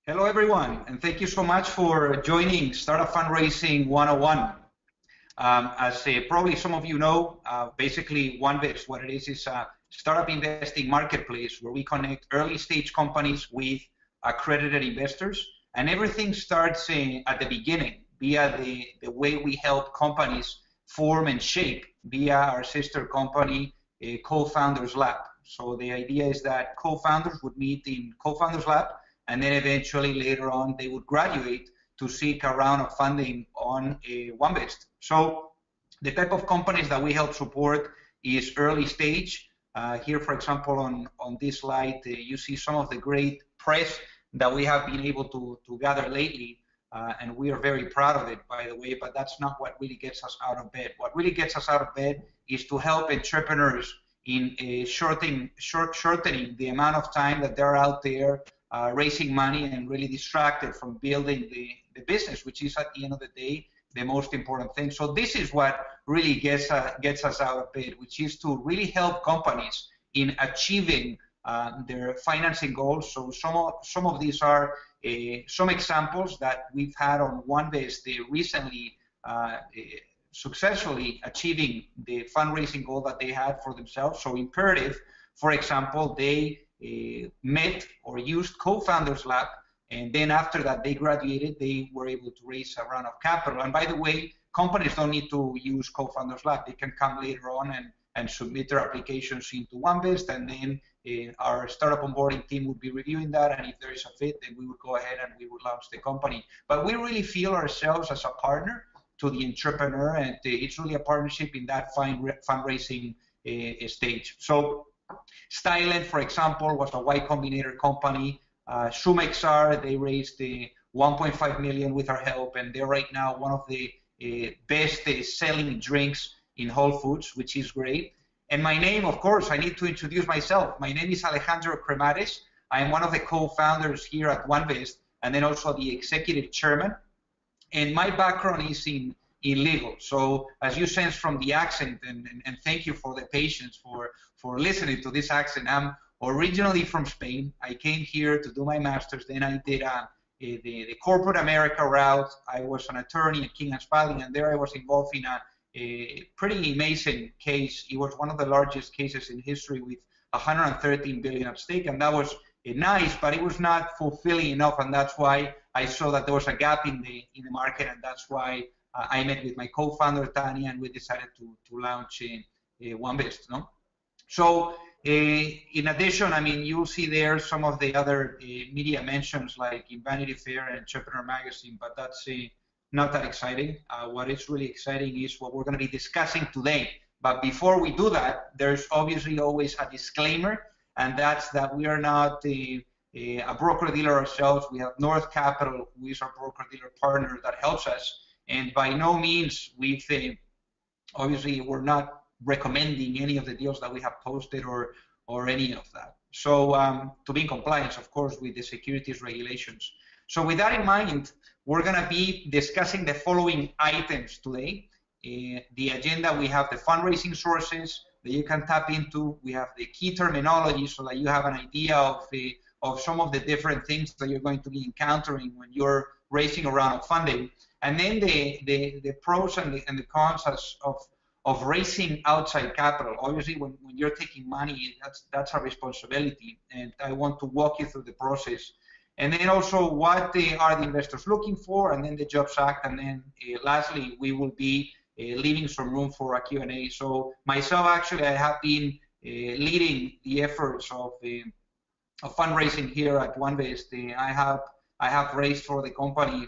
Hello, everyone, and thank you so much for joining Startup Fundraising 101. As probably some of you know, basically Onevest, what it is a startup investing marketplace where we connect early stage companies with accredited investors, and everything starts at the beginning via the way we help companies form and shape via our sister company, Co-Founders Lab. So the idea is that co-founders would meet in Co-Founders Lab, and then eventually later on they would graduate to seek a round of funding on Onevest. So the type of companies that we help support is early stage. Here, for example, on this slide, you see some of the great press that we have been able to gather lately, and we are very proud of it, by the way, but that's not what really gets us out of bed. What really gets us out of bed is to help entrepreneurs in shortening the amount of time that they're out there raising money and really distracted from building the business, which is at the end of the day the most important thing. So this is what really gets us out of bed, which is to really help companies in achieving their financing goals. So some of these are some examples that we've had on Onevest recently successfully achieving the fundraising goal that they had for themselves. So Imperative, for example, they met or used Co-Founders Lab, and then after that they graduated, they were able to raise a round of capital. And by the way, companies don't need to use Co-Founders Lab. They can come later on and submit their applications into Onevest, and then our startup onboarding team would be reviewing that, and if there is a fit, then we would go ahead and we would launch the company. But we really feel ourselves as a partner to the entrepreneur, and it's really a partnership in that fundraising stage. So Stylen, for example, was a Y Combinator company. Sumexar, they raised 1.5 million with our help, and they're right now one of the best selling drinks in Whole Foods, which is great. And my name, of course, I need to introduce myself. My name is Alejandro Cremades. I am one of the co-founders here at Onevest, and then also the executive chairman. And my background is in legal. So as you sense from the accent, and thank you for the patience for listening to this accent, I'm originally from Spain. I came here to do my master's, then I did the corporate America route. I was an attorney at King & Spalding, and there I was involved in a pretty amazing case. It was one of the largest cases in history with 113 billion at stake, and that was nice, but it was not fulfilling enough, and that's why I saw that there was a gap in the market, and that's why I met with my co-founder Tanya, and we decided to launch Onevest. No? So in addition, I mean, you'll see there some of the other media mentions like in Vanity Fair and Entrepreneur Magazine, but that's not that exciting. What is really exciting is what we're going to be discussing today. But before we do that, there's obviously always a disclaimer, and that's that we are not a broker-dealer ourselves. We have North Capital, who is our broker-dealer partner that helps us, and by no means obviously we're not recommending any of the deals that we have posted or any of that. So to be in compliance, of course, with the securities regulations. So with that in mind, we're going to be discussing the following items today. The agenda, we have the fundraising sources that you can tap into. We have the key terminology so that you have an idea of some of the different things that you're going to be encountering when you're raising a round of funding. And then the pros and the cons of raising outside capital. Obviously, when you're taking money, that's a responsibility, and I want to walk you through the process. And then also, what are the investors looking for, and then the Jobs Act, and then lastly, we will be leaving some room for a Q&A. So myself, actually, I have been leading the efforts of fundraising here at Onevest. I have raised for the company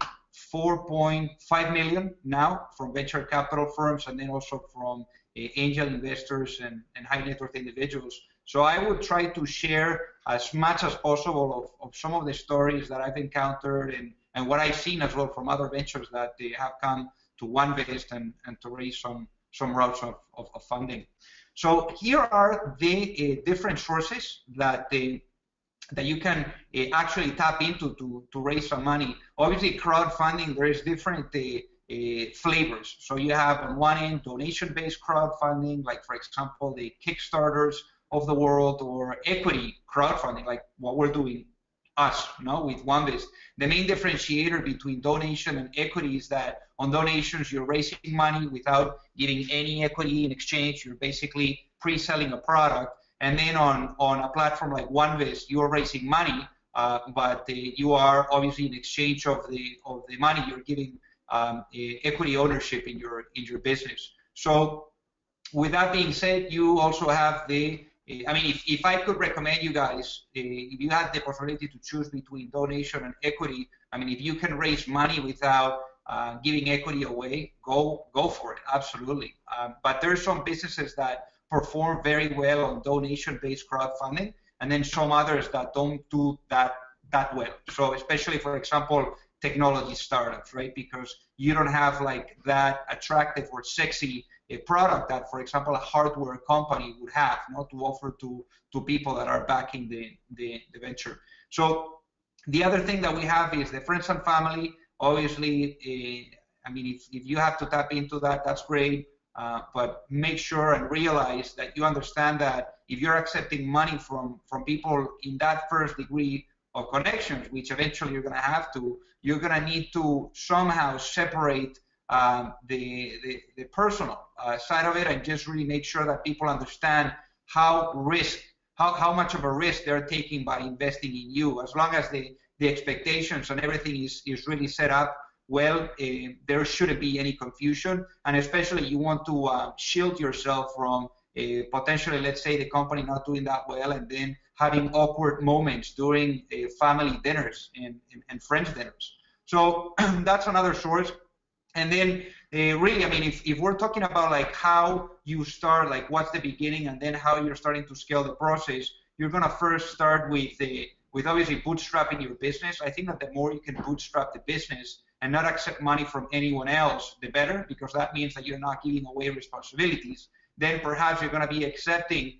4.5 million now from venture capital firms, and then also from angel investors and high net worth individuals. So I would try to share as much as possible of some of the stories that I've encountered and what I've seen as well from other ventures that they have come to Onevest and to raise some routes of funding. So here are the different sources that you can actually tap into to raise some money. Obviously, crowdfunding, there is different flavors. So you have on one end donation-based crowdfunding, like for example the Kickstarters of the world, or equity crowdfunding, like what we're doing us, with Onevest. The main differentiator between donation and equity is that on donations, you're raising money without giving any equity in exchange. You're basically pre-selling a product. And then on a platform like Onevest, you're raising money, but you are obviously in exchange of the money, you're giving equity ownership in your business. So with that being said, you also have I mean, if I could recommend you guys, if you had the possibility to choose between donation and equity, I mean, if you can raise money without giving equity away, go for it, absolutely. But there's some businesses that perform very well on donation-based crowdfunding, and then some others that don't do that well. So especially, for example, technology startups, right? Because you don't have like that attractive or sexy a product that, for example, a hardware company would have, to offer to people that are backing the venture. So the other thing that we have is the friends and family. Obviously, I mean, if you have to tap into that, that's great. But make sure and realize that you understand that if you're accepting money from people in that first degree of connections, which eventually you're going to have to, you're going to need to somehow separate the personal side of it, and just really make sure that people understand how much of a risk they're taking by investing in you. As long as the expectations and everything is really set up well, there shouldn't be any confusion, and especially you want to shield yourself from potentially, let's say, the company not doing that well and then having awkward moments during family dinners and friends dinners. So that's another source. And then really, I mean, if we're talking about like how you start, like what's the beginning and then how you're starting to scale the process, you're going to first start with obviously bootstrapping your business. I think that the more you can bootstrap the business and not accept money from anyone else, the better, because that means that you're not giving away responsibilities. Then perhaps you're going to be accepting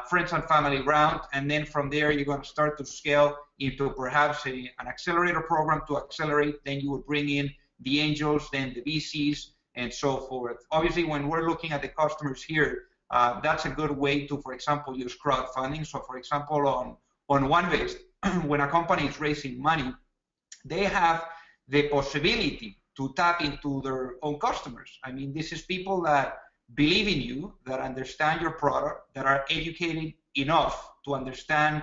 friends and family round, and then from there you're going to start to scale into perhaps an accelerator program to accelerate. Then you would bring in the angels, then the VCs, and so forth. Obviously, when we're looking at the customers here, that's a good way to, for example, use crowdfunding. So, for example, on Onevest, when a company is raising money, they have the possibility to tap into their own customers. I mean, this is people that believe in you, that understand your product, that are educated enough to understand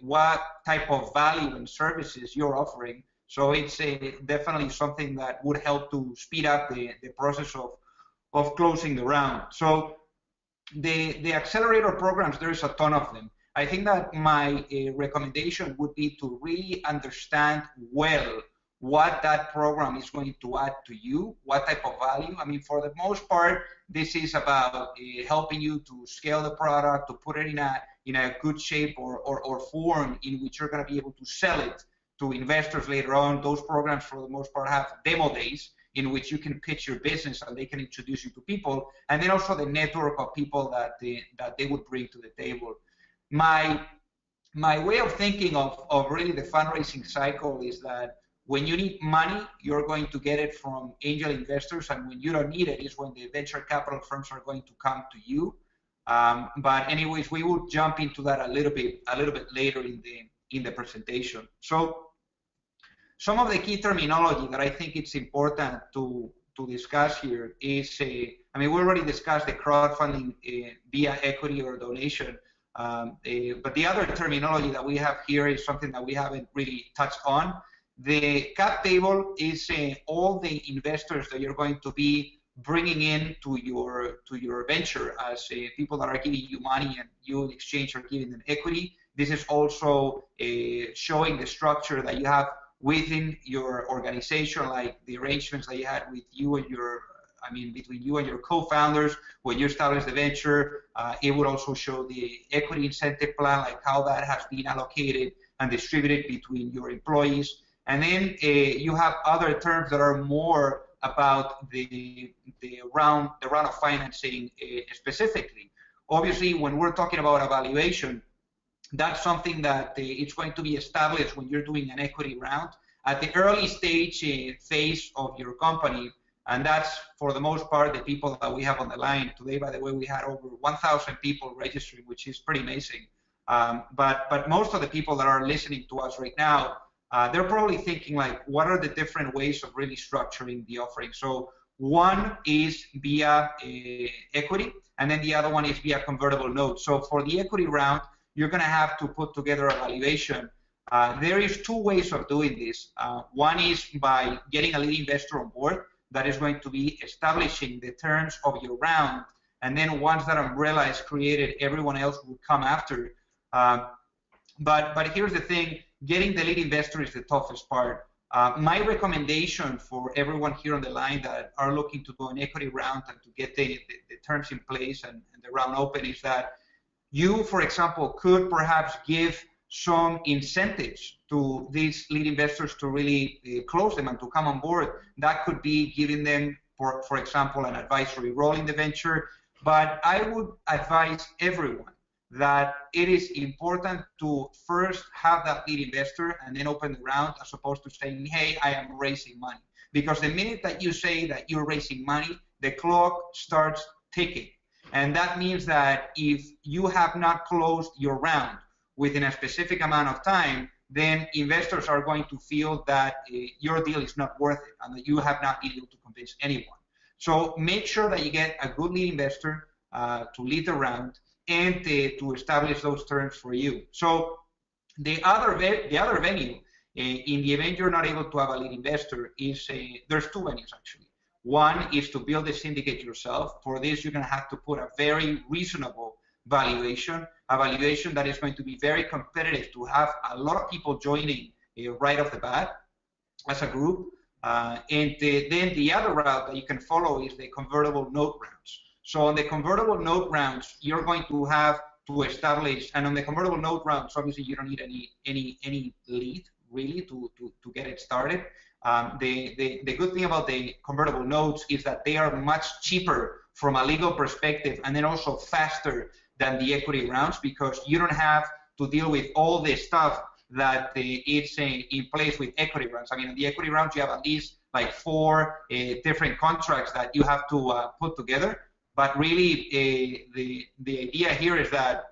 what type of value and services you're offering. So it's definitely something that would help to speed up the process of closing the round. So the accelerator programs, there's a ton of them. I think that my recommendation would be to really understand well what that program is going to add to you, what type of value. I mean, for the most part, this is about helping you to scale the product, to put it in a good shape or form in which you're going to be able to sell it to investors later on. Those programs, for the most part, have demo days in which you can pitch your business and they can introduce you to people, and then also the network of people that they would bring to the table. My way of thinking of really the fundraising cycle is that when you need money, you're going to get it from angel investors, and when you don't need it is when the venture capital firms are going to come to you. But anyways, we will jump into that a little bit later in the presentation. So some of the key terminology that I think it's important to discuss here is, I mean, we already discussed the crowdfunding via equity or donation, but the other terminology that we have here is something that we haven't really touched on. The cap table is all the investors that you're going to be bringing in to your venture as people that are giving you money and you in exchange are giving them equity. This is also showing the structure that you have within your organization, like the arrangements that you had with you and between you and your co-founders when you established the venture. It would also show the equity incentive plan, like how that has been allocated and distributed between your employees. And then you have other terms that are more about the round of financing specifically. Obviously, when we're talking about evaluation, that's something that it's going to be established when you're doing an equity round at the early stage phase of your company. And that's, for the most part, the people that we have on the line today. By the way, we had over 1,000 people registering, which is pretty amazing. But most of the people that are listening to us right now, they're probably thinking like, what are the different ways of really structuring the offering? So one is via equity, and then the other one is via convertible notes. So for the equity round, you're going to have to put together a valuation. There is two ways of doing this. One is by getting a lead investor on board that is going to be establishing the terms of your round, and then once that umbrella is created, everyone else will come after. But here's the thing, getting the lead investor is the toughest part. My recommendation for everyone here on the line that are looking to do an equity round and to get the terms in place and the round open is that you, for example, could perhaps give some incentives to these lead investors to really close them and to come on board. That could be giving them, for example, an advisory role in the venture. But I would advise everyone that it is important to first have that lead investor and then open the round, as opposed to saying, hey, I am raising money. Because the minute that you say that you're raising money, the clock starts ticking. And that means that if you have not closed your round within a specific amount of time, then investors are going to feel that your deal is not worth it and that you have not been able to convince anyone. So make sure that you get a good lead investor to lead the round and to establish those terms for you. So the other venue, in the event you're not able to have a lead investor, is there's two venues actually. One is to build a syndicate yourself. For this, you're going to have to put a very reasonable valuation, a valuation that is going to be very competitive to have a lot of people joining right off the bat as a group. Then the other route that you can follow is the convertible note rounds. So on the convertible note rounds, you're going to have to establish, and on the convertible note rounds, obviously you don't need any lead really to get it started. The good thing about the convertible notes is that they are much cheaper from a legal perspective, and then also faster than the equity rounds, because you don't have to deal with all the stuff that it's in place with equity rounds. I mean, in the equity rounds, you have at least like 4 different contracts that you have to put together. But really, the idea here is that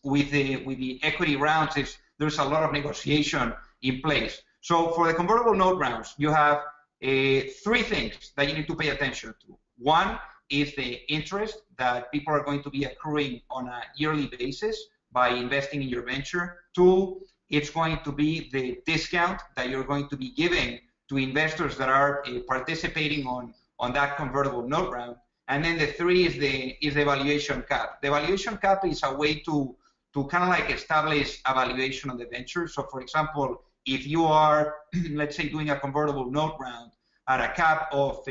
with the equity rounds, there's a lot of negotiation in place. So for the convertible note rounds, you have 3 things that you need to pay attention to. One is the interest that people are going to be accruing on a yearly basis by investing in your venture. 2, it's going to be the discount that you're going to be giving to investors that are participating on that convertible note round. And then the 3 is the valuation cap. The valuation cap is a way to kind of like establish a valuation on the venture. So for example, if you are, let's say, doing a convertible note round at a cap of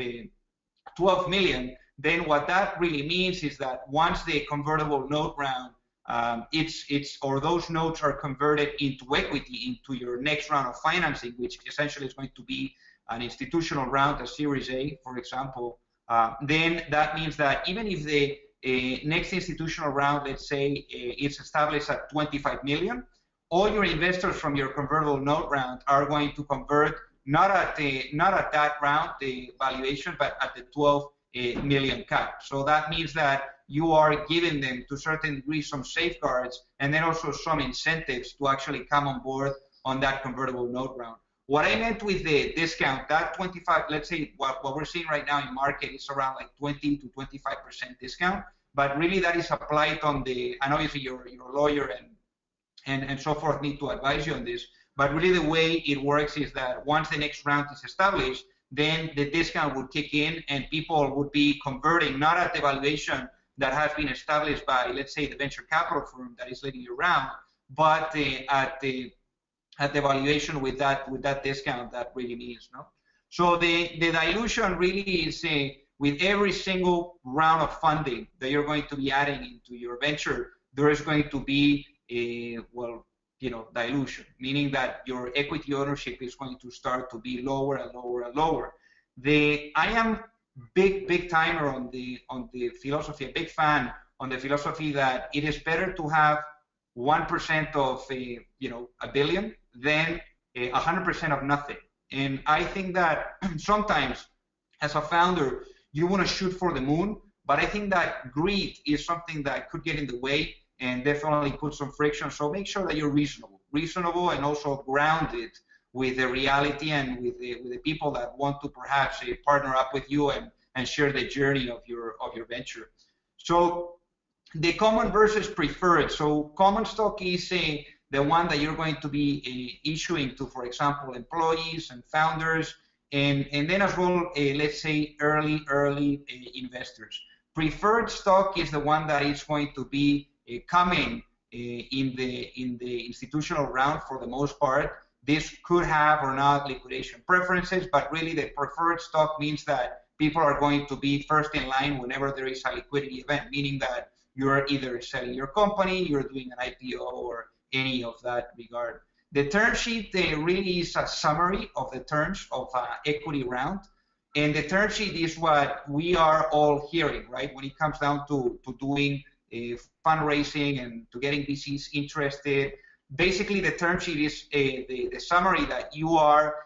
12 million, then what that really means is that once the convertible note round, or those notes are converted into equity into your next round of financing, which essentially is going to be an institutional round, a Series A, for example, then that means that even if the next institutional round, let's say, it's established at 25 million, all your investors from your convertible note round are going to convert not at that round, the valuation, but at the 12 million cap. So that means that you are giving them, to a certain degree, some safeguards and then also some incentives to actually come on board on that convertible note round. What I meant with the discount, that 25, let's say what we're seeing right now in market is around like 20 to 25% discount, but really that is applied on the, and obviously your lawyer and so forth need to advise you on this, but really the way it works is that once the next round is established, then the discount would kick in and people would be converting not at the valuation that has been established by, let's say, the venture capital firm that is leading you around, but at the valuation with that discount that really means, no? So the dilution really is with every single round of funding that you're going to be adding into your venture, there is going to be dilution, meaning that your equity ownership is going to start to be lower and lower and lower. I am big timer on the philosophy, a big fan on the philosophy that it is better to have 1% of a billion than 100% of nothing. And I think that sometimes as a founder you want to shoot for the moon, but I think that greed is something that could get in the way, and definitely put some friction. So make sure that you're reasonable and also grounded with the reality and with the people that want to perhaps partner up with you and share the journey of your venture. So the common versus preferred. So common stock is the one that you're going to be issuing to, for example, employees and founders, and then as well, let's say early investors. Preferred stock is the one that is going to be coming in the institutional round for the most part. This could have or not liquidation preferences, but really the preferred stock means that people are going to be first in line whenever there is a liquidity event, meaning that you're either selling your company, you're doing an IPO, or any of that regard. The term sheet really is a summary of the terms of an equity round. And the term sheet is what we are all hearing, right? When it comes down to doing fundraising and to getting VCs interested. Basically, the term sheet is the summary that you are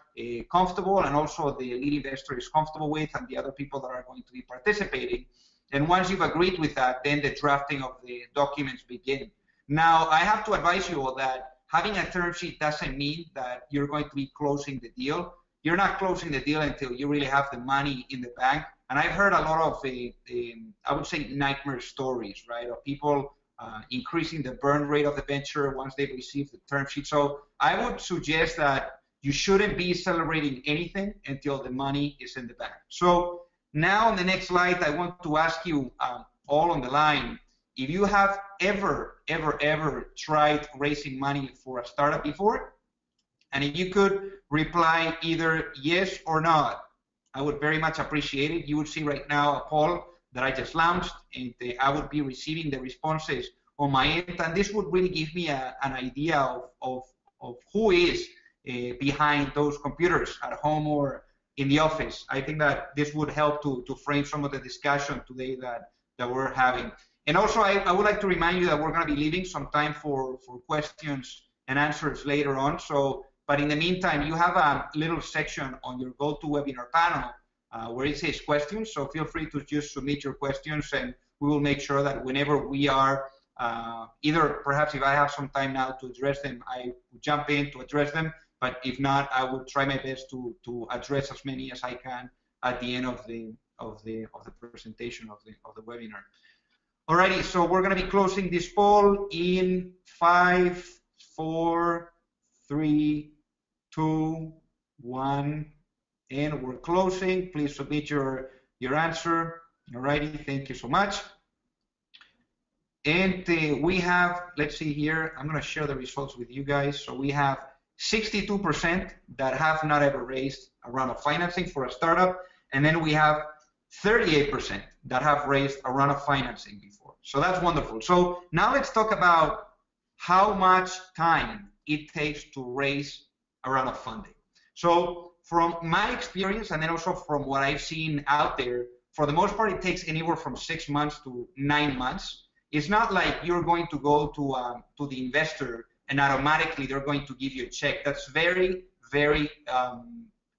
comfortable and also the lead investor is comfortable with and the other people that are going to be participating. And once you've agreed with that, then the drafting of the documents begin. Now, I have to advise you all that having a term sheet doesn't mean that you're going to be closing the deal. You're not closing the deal until you really have the money in the bank. And I've heard a lot of, I would say, nightmare stories, right, of people increasing the burn rate of the venture once they've received the term sheet. So I would suggest that you shouldn't be celebrating anything until the money is in the bank. So now on the next slide, I want to ask you all on the line, if you have ever tried raising money for a startup before, and if you could reply either yes or not, I would very much appreciate it. You would see right now a poll that I just launched, and I would be receiving the responses on my end, and this would really give me an idea of who is behind those computers at home or in the office. I think that this would help to frame some of the discussion today that we're having. And also, I would like to remind you that we're going to be leaving some time for questions and answers later on. So, but in the meantime, you have a little section on your GoToWebinar panel where it says questions. So feel free to just submit your questions, and we will make sure that whenever we are, either perhaps if I have some time now to address them, I will jump in to address them. But if not, I will try my best to address as many as I can at the end of the presentation of the webinar. Alrighty, so we're going to be closing this poll in 5, 4, 3, 2, 1, and we're closing. Please submit your answer. Alrighty, thank you so much. And we have, let's see here, I'm going to share the results with you guys. So we have 62% that have not ever raised a round of financing for a startup, and then we have 38% that have raised a round of financing before. So that's wonderful. So now let's talk about how much time it takes to raise a round of funding. So from my experience, and then also from what I've seen out there, for the most part, it takes anywhere from 6 months to 9 months. It's not like you're going to go to the investor and automatically they're going to give you a check. That's very, very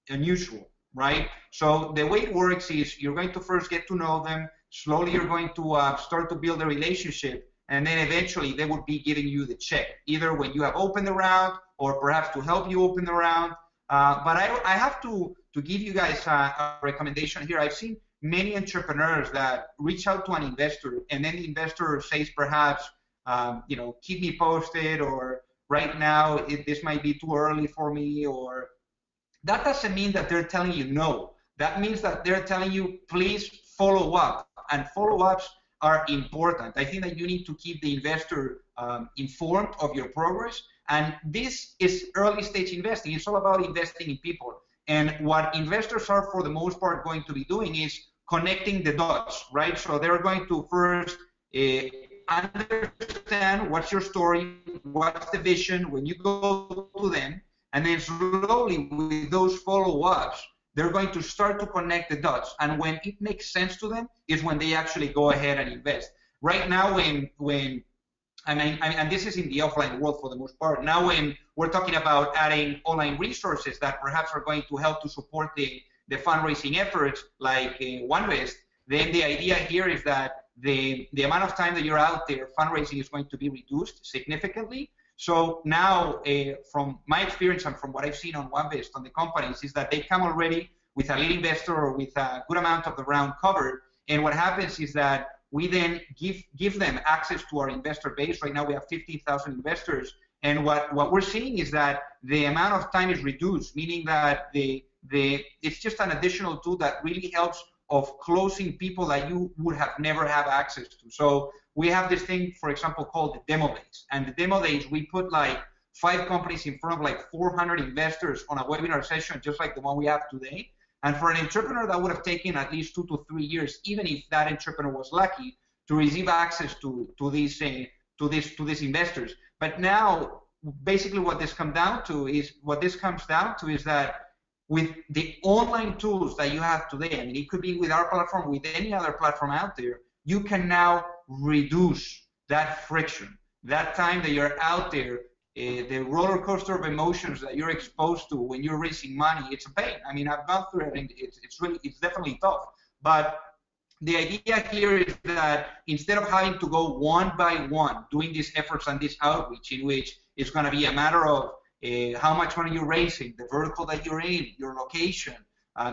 unusual, right? So the way it works is you're going to first get to know them. Slowly, you're going to start to build a relationship, and then eventually they will be giving you the check, either when you have opened the round or perhaps to help you open the round. But I have to give you guys a recommendation here. I've seen many entrepreneurs that reach out to an investor, and then the investor says perhaps, you know, keep me posted, or right now this might be too early for me, or that doesn't mean that they're telling you no. That means that they're telling you, please follow up, and follow-ups are important. I think that you need to keep the investor informed of your progress, and this is early stage investing. It's all about investing in people, and what investors are for the most part going to be doing is connecting the dots, right? So they're going to first understand what's your story, what's the vision when you go to them, and then slowly with those follow-ups, they're going to start to connect the dots. And when it makes sense to them is when they actually go ahead and invest. Right now, and this is in the offline world for the most part, now when we're talking about adding online resources that perhaps are going to help to support the fundraising efforts like Onevest, then the idea here is that the amount of time that you're out there fundraising is going to be reduced significantly. So now, from my experience and from what I've seen on Onevest on the companies, is that they come already with a lead investor or with a good amount of the round covered. And what happens is that we then give them access to our investor base. Right now we have 15,000 investors. And what we're seeing is that the amount of time is reduced, meaning that it's just an additional tool that really helps of closing people that you would have never have access to. So we have this thing, for example, called the demo days. And the demo days, we put like 5 companies in front of like 400 investors on a webinar session, just like the one we have today. And for an entrepreneur, that would have taken at least 2 to 3 years, even if that entrepreneur was lucky, to receive access to these investors. But now, basically, what this comes down to is that with the online tools that you have today, I mean, it could be with our platform, with any other platform out there, you can now reduce that friction, that time that you're out there. The roller coaster of emotions that you're exposed to when you're raising money, it's a pain. I mean, I've gone through it, and it's definitely tough. But the idea here is that instead of having to go one by one doing these efforts and this outreach, in which it's going to be a matter of how much money you're raising, the vertical that you're in, your location,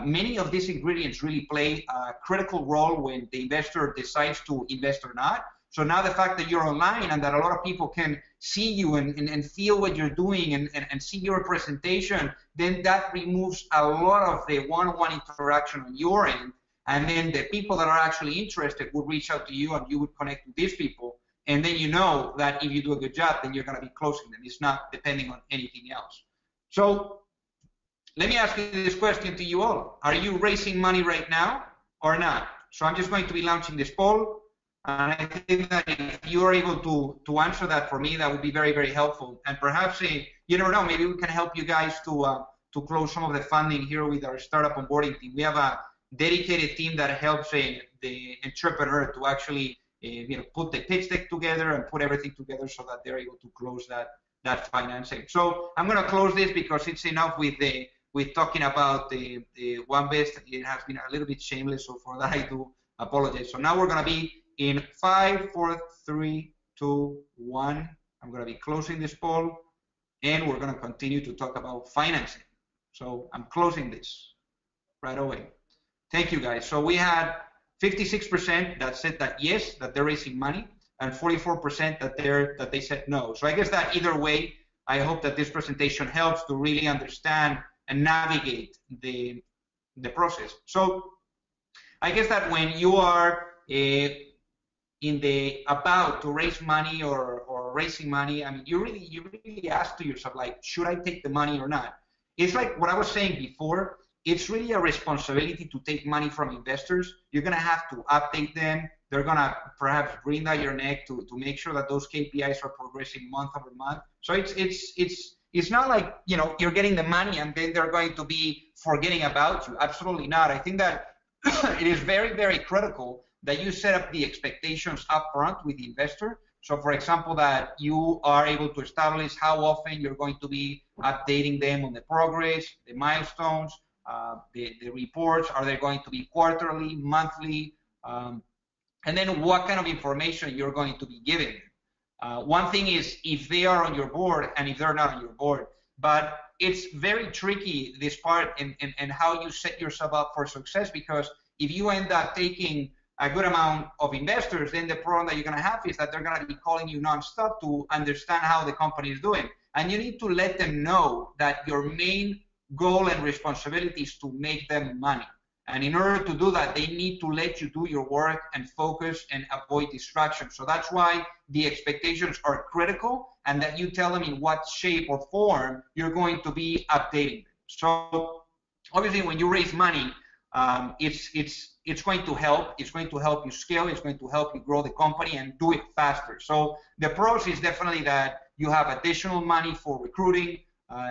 many of these ingredients really play a critical role when the investor decides to invest or not. So now the fact that you're online and that a lot of people can see you and feel what you're doing and see your presentation, then that removes a lot of the one-on-one interaction on your end. And then the people that are actually interested would reach out to you and you would connect with these people. And then you know that if you do a good job, then you're going to be closing them. It's not depending on anything else. So let me ask you this question to you all. Are you raising money right now or not? So I'm just going to be launching this poll. And I think that if you are able to answer that for me, that would be very, very helpful. And perhaps, you never know, maybe we can help you guys to close some of the funding here with our startup onboarding team. We have a dedicated team that helps the entrepreneur to actually put the pitch deck together and put everything together so that they're able to close that financing. So I'm going to close this because it's enough with talking about the Onevest. It has been a little bit shameless, so for that I do apologize. So now we're going to be in 5, 4, 3, 2, 1. I'm going to be closing this poll, and we're going to continue to talk about financing. So I'm closing this right away. Thank you, guys. So we had 56% that said that yes, that they're raising money, and 44% that they said no. So I guess that either way, I hope that this presentation helps to really understand and navigate the process. So I guess that when you are in the about to raise money or raising money, I mean, you really ask to yourself, like, should I take the money or not? It's like what I was saying before. It's really a responsibility to take money from investors. You're going to have to update them. They're going to perhaps breathe down your neck to make sure that those KPIs are progressing month over month. So it's not like, you're getting the money and then they're going to be forgetting about you. Absolutely not. I think that it is very, very critical that you set up the expectations up front with the investor. So, for example, that you are able to establish how often you're going to be updating them on the progress, the milestones, the reports. Are they going to be quarterly, monthly? And then what kind of information you're going to be giving them. One thing is if they are on your board and if they're not on your board. But it's very tricky, this part, and how you set yourself up for success, because if you end up taking a good amount of investors, then the problem that you're going to have is that they're going to be calling you nonstop to understand how the company is doing. And you need to let them know that your main goal and responsibility is to make them money. And in order to do that, they need to let you do your work and focus and avoid distractions. So that's why the expectations are critical, and that you tell them in what shape or form you're going to be updating them. So obviously when you raise money, it's going to help. It's going to help you scale. It's going to help you grow the company and do it faster. So the pros is definitely that you have additional money for recruiting.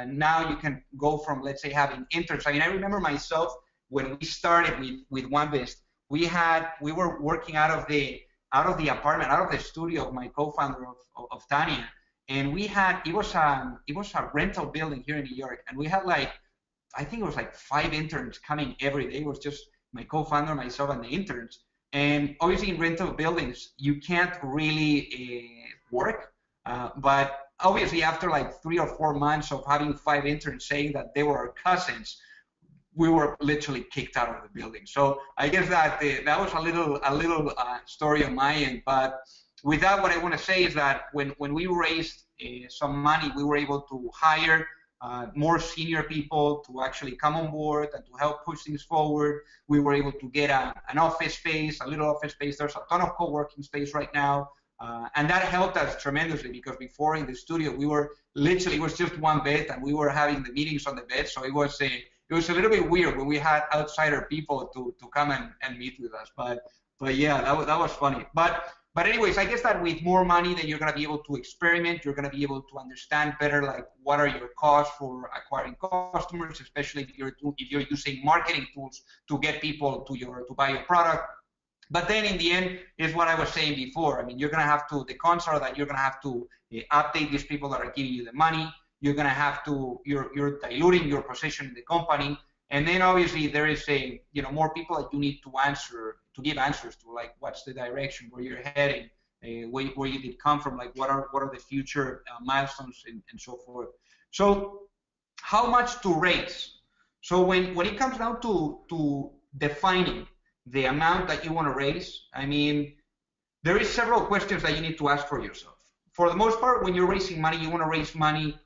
Now you can go from, let's say, having interns. I mean, I remember myself when we started with Onevest, we were working out of the apartment, out of the studio of my co-founder of Tanya, and we had it was a rental building here in New York, and we had I think it was 5 interns coming every day. It was just my co-founder, myself, and the interns. And obviously in rental buildings, you can't really work. But obviously after like 3 or 4 months of having 5 interns saying that they were our cousins, we were literally kicked out of the building. So I guess that that was a little story on my end. But with that, what I want to say is that when we raised some money, we were able to hire more senior people to actually come on board and to help push things forward. We were able to get an office space, a little office space. There's a ton of co-working space right now. And that helped us tremendously, because before in the studio, we were literally, it was just one bed and we were having the meetings on the bed. So it was a little bit weird when we had outsider people to come and meet with us. But yeah, that was funny. But anyways, I guess that with more money, then you're going to be able to experiment. You're going to be able to understand better, like, what are your costs for acquiring customers, especially if you're using marketing tools to get people to buy your product. But then in the end, is what I was saying before. I mean, you're going to have to, the cons are that you're going to have to update these people that are giving you the money. You're going to have to, you're diluting your position in the company. And then obviously there is more people that you need to give answers to, like, what's the direction, where you're heading, where you did come from, like, what are the future milestones and so forth. So how much to raise? So when it comes down to defining the amount that you want to raise, I mean, there is several questions that you need to ask for yourself. For the most part, when you're raising money, you want to raise money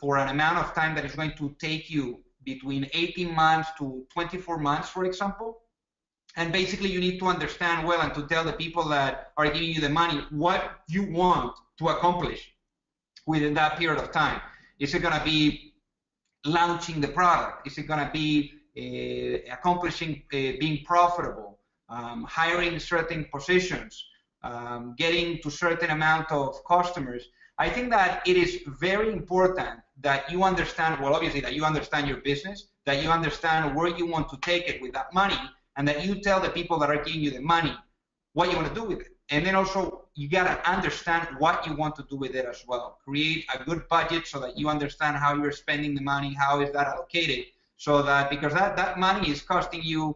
for an amount of time that is going to take you between 18 months to 24 months, for example. And basically, you need to understand well and to tell the people that are giving you the money what you want to accomplish within that period of time. Is it going to be launching the product? Is it going to be accomplishing being profitable, hiring certain positions, getting to certain amount of customers? I think that it is very important that you understand, well, obviously, that you understand your business, that you understand where you want to take it with that money, and that you tell the people that are giving you the money what you want to do with it. And then also, you got to understand what you want to do with it as well. Create a good budget so that you understand how you're spending the money, how is that allocated, so that, because that money is costing you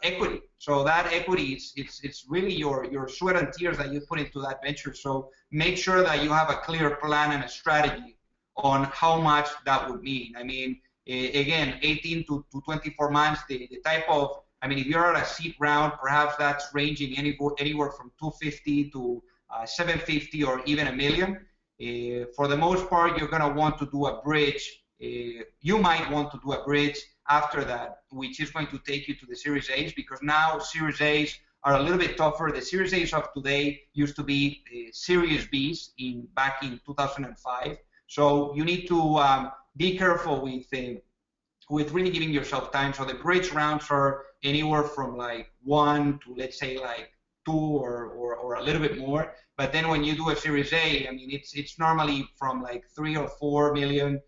equity. So that equity, it's really your sweat and tears that you put into that venture. So make sure that you have a clear plan and a strategy on how much that would mean. I mean, again, 18 to 24 months, the type of, I mean, if you're at a seed round, perhaps that's ranging anywhere from 250 to 750 or even $1 million. For the most part, you're going to want to do a bridge. You might want to do a bridge after that, which is going to take you to the Series A's, because now Series A's are a little bit tougher. The Series A's of today used to be Series B's back in 2005. So you need to be careful with really giving yourself time. So the bridge rounds are anywhere from like 1 to, let's say, like 2 or a little bit more. But then when you do a Series A, I mean, it's normally from like 3 or 4 million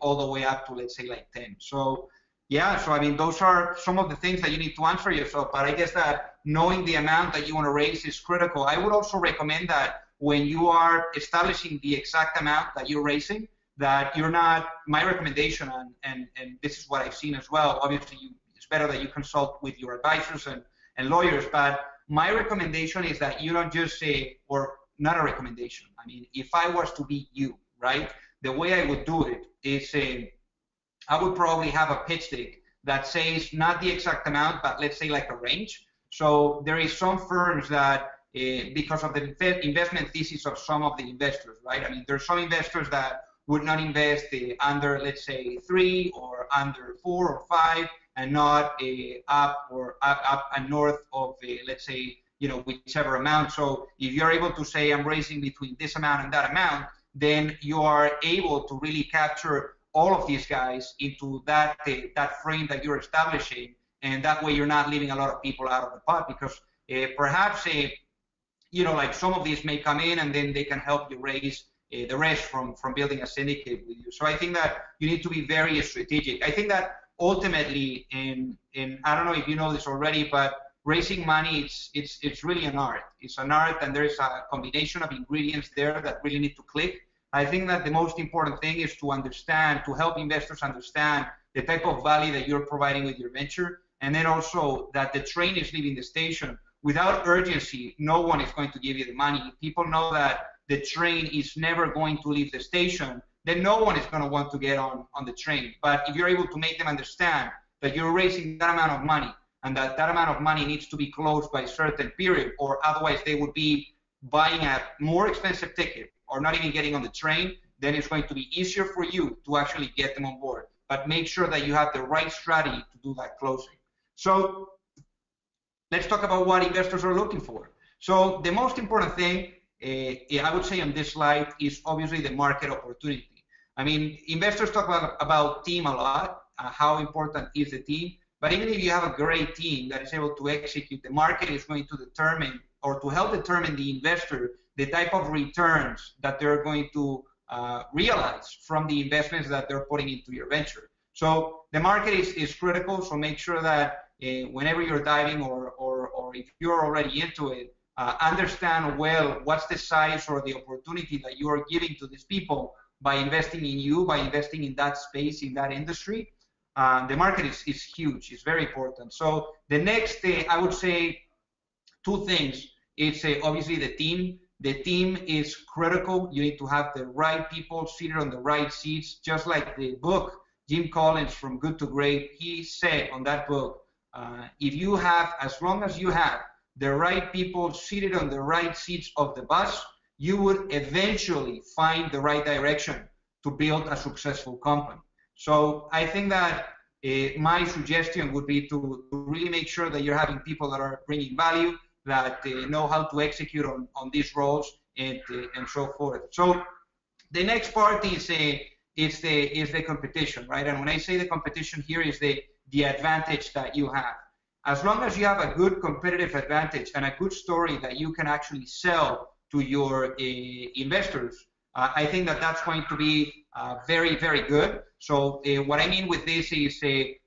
all the way up to, let's say, like 10. So yeah, so I mean, those are some of the things that you need to answer yourself. But I guess that knowing the amount that you want to raise is critical. I would also recommend that when you are establishing the exact amount that you're raising, that you're not, my recommendation, and this is what I've seen as well, obviously it's better that you consult with your advisors and lawyers, but my recommendation is that you don't just say, or not a recommendation, I mean, if I was to be you, right, the way I would do it is I would probably have a pitch deck that says not the exact amount, but let's say like a range. So there is some firms that, because of the investment thesis of some of the investors, right, I mean, there's some investors that would not invest under, let's say, 3 or under 4 or 5, and not up and north of, let's say, whichever amount. So if you're able to say I'm raising between this amount and that amount, then you are able to really capture all of these guys into that frame that you're establishing, and that way you're not leaving a lot of people out of the pot, because perhaps like some of these may come in and then they can help you raise the rest from building a syndicate with you. So I think that you need to be very strategic. I think that ultimately, in I don't know if you know this already, but raising money, it's really an art. It's an art, and there's a combination of ingredients there that really need to click. I think that the most important thing is to understand, to help investors understand the type of value that you're providing with your venture, and then also that the train is leaving the station without urgency, no one is going to give you the money. If people know that the train is never going to leave the station, then no one is going to want to get on the train. But if you're able to make them understand that you're raising that amount of money and that that amount of money needs to be closed by a certain period, or otherwise they would be buying a more expensive ticket or not even getting on the train, then it's going to be easier for you to actually get them on board. But make sure that you have the right strategy to do that closing. So let's talk about what investors are looking for. So the most important thing, I would say on this slide, is obviously the market opportunity. I mean, investors talk about team a lot, how important is the team, but even if you have a great team that is able to execute, the market is going to determine, or to help determine the investor, the type of returns that they're going to realize from the investments that they're putting into your venture. So the market is critical, so make sure that whenever you're diving or if you're already into it, understand well what's the size or the opportunity that you are giving to these people by investing in you, by investing in that space, in that industry. The market is huge. It's very important. So the next, I would say, two things. It's obviously the team. The team is critical. You need to have the right people seated on the right seats. Just like the book, Jim Collins, From Good to Great, he said on that book, if you have, as long as you have the right people seated on the right seats of the bus, you would eventually find the right direction to build a successful company. So I think that my suggestion would be to really make sure that you're having people that are bringing value, that know how to execute on these roles, and so forth. So the next part is the competition, right? And when I say the competition here is the advantage that you have. As long as you have a good competitive advantage and a good story that you can actually sell to your investors, I think that that's going to be very, very good. So what I mean with this is,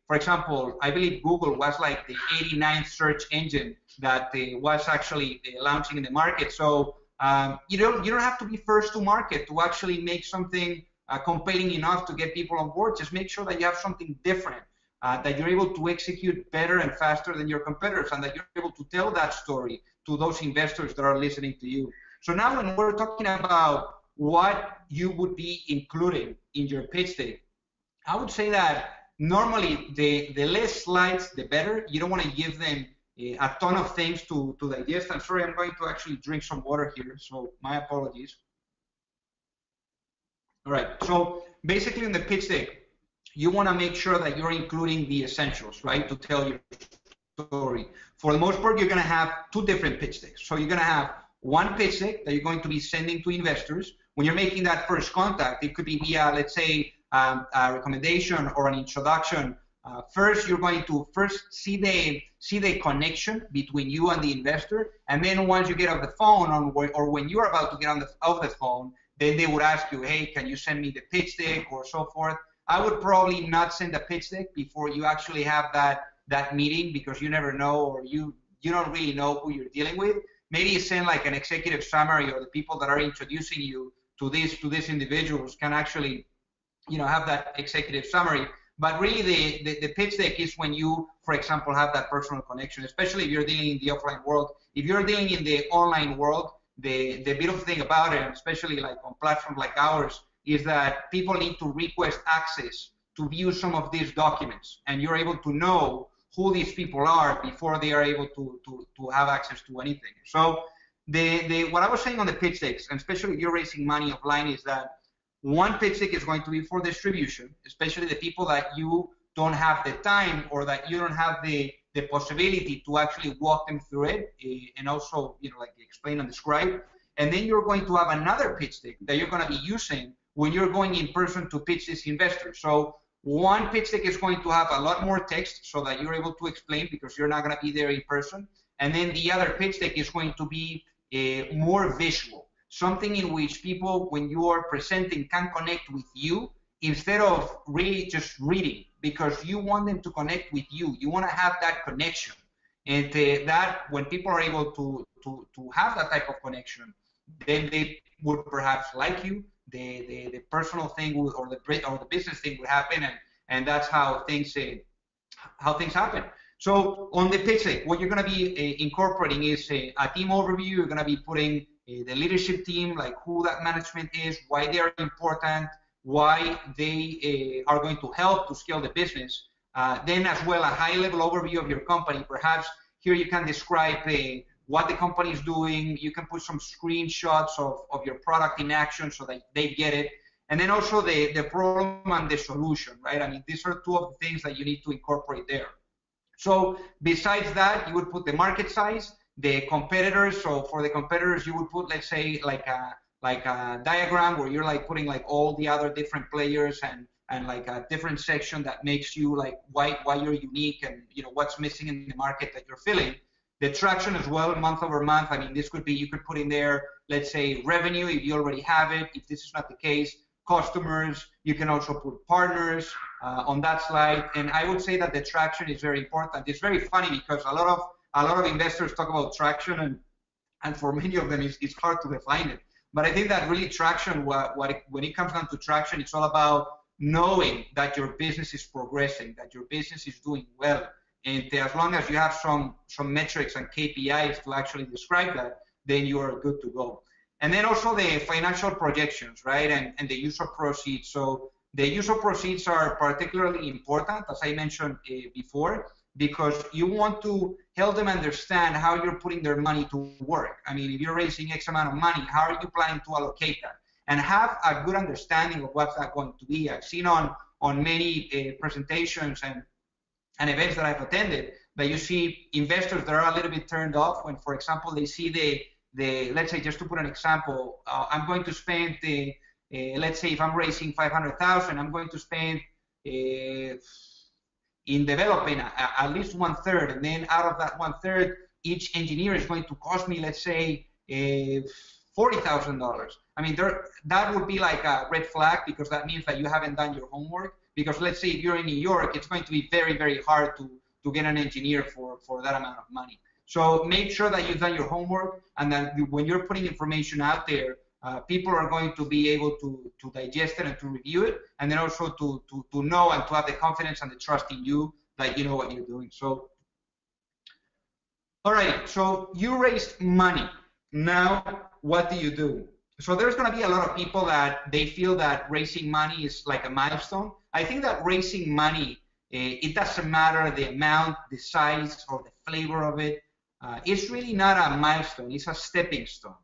for example, I believe Google was like the 89th search engine that was actually launching in the market. So you don't have to be first to market to actually make something compelling enough to get people on board. Just make sure that you have something different, that you're able to execute better and faster than your competitors, and that you're able to tell that story to those investors that are listening to you. So now when we're talking about what you would be including in your pitch deck, I would say that normally the less slides, the better. You don't want to give them a ton of things to digest. I'm sorry, I'm going to actually drink some water here, so my apologies. All right, so basically in the pitch deck, you want to make sure that you're including the essentials, right, to tell your story. For the most part, you're going to have two different pitch decks. So you're going to have one pitch deck that you're going to be sending to investors. When you're making that first contact, it could be via, let's say, a recommendation or an introduction. First, you're going to see the connection between you and the investor, and then once you get off the phone, or when you're about to get off the phone, then they would ask you, hey, can you send me the pitch deck or so forth. I would probably not send a pitch deck before you actually have that meeting, because you never know, or you don't really know who you're dealing with. Maybe send like an executive summary, or the people that are introducing you to these individuals can actually, have that executive summary. But really the pitch deck is when you, for example, have that personal connection, especially if you're dealing in the offline world. If you're dealing in the online world, the beautiful thing about it, especially like on platforms like ours, is that people need to request access to view some of these documents, and you're able to know who these people are before they are able to have access to anything. So what I was saying on the pitch decks, and especially if you're raising money offline, is that one pitch deck is going to be for distribution, especially the people that you don't have the time, or that you don't have the possibility to actually walk them through it, and also like explain and describe. And then you're going to have another pitch deck that you're going to be using when you're going in person to pitch this investor. So one pitch deck is going to have a lot more text so that you're able to explain, because you're not going to be there in person. And then the other pitch deck is going to be more visual, something in which people, when you are presenting, can connect with you instead of really just reading, because you want them to connect with you. You want to have that connection. And that when people are able to have that type of connection, then they would perhaps like you. The personal thing would, or the business thing would happen, and that's how things happen. So on the pitch deck, what you're going to be incorporating is a team overview. You're going to be putting the leadership team, like who that management is, why they are important, why they are going to help to scale the business. Then as well, a high-level overview of your company. Perhaps here you can describe what the company is doing. You can put some screenshots of your product in action so that they get it. And then also the problem and the solution, right? I mean, these are two of the things that you need to incorporate there. So besides that, you would put the market size, the competitors. So for the competitors, you would put, let's say, like a diagram where you're like putting like all the other different players and like a different section that makes you like why you're unique and what's missing in the market that you're filling. The traction as well, month over month. I mean, this could be, you could put in there, let's say, revenue if you already have it. If this is not the case, customers. You can also put partners on that slide. And I would say that the traction is very important. It's very funny because a lot of investors talk about traction, and for many of them, it's hard to define it. But I think that really traction, when it comes down to traction, it's all about knowing that your business is progressing, that your business is doing well. And as long as you have some metrics and KPIs to actually describe that, then you are good to go. And then also the financial projections, right? And the use of proceeds. So the use of proceeds are particularly important, as I mentioned before, because you want to help them understand how you're putting their money to work. I mean, if you're raising X amount of money, how are you planning to allocate that? And have a good understanding of what's that going to be. I've seen on many presentations and events that I've attended that you see investors that are a little bit turned off when, for example, they see the let's say, just to put an example, I'm going to spend let's say if I'm raising 500,000, I'm going to spend in developing at least 1/3, and then out of that 1/3, each engineer is going to cost me, let's say, $40,000. I mean, that would be like a red flag, because that means that you haven't done your homework. Because let's say if you're in New York, it's going to be very, very hard to get an engineer for that amount of money. So make sure that you've done your homework, and that when you're putting information out there, people are going to be able to digest it and to review it, and then also to know and to have the confidence and the trust in you that you know what you're doing. So, all right, so you raised money. Now, what do? So there's going to be a lot of people that they feel that raising money is like a milestone. I think that raising money, it doesn't matter the amount, the size, or the flavor of it. It's really not a milestone. It's a stepping stone.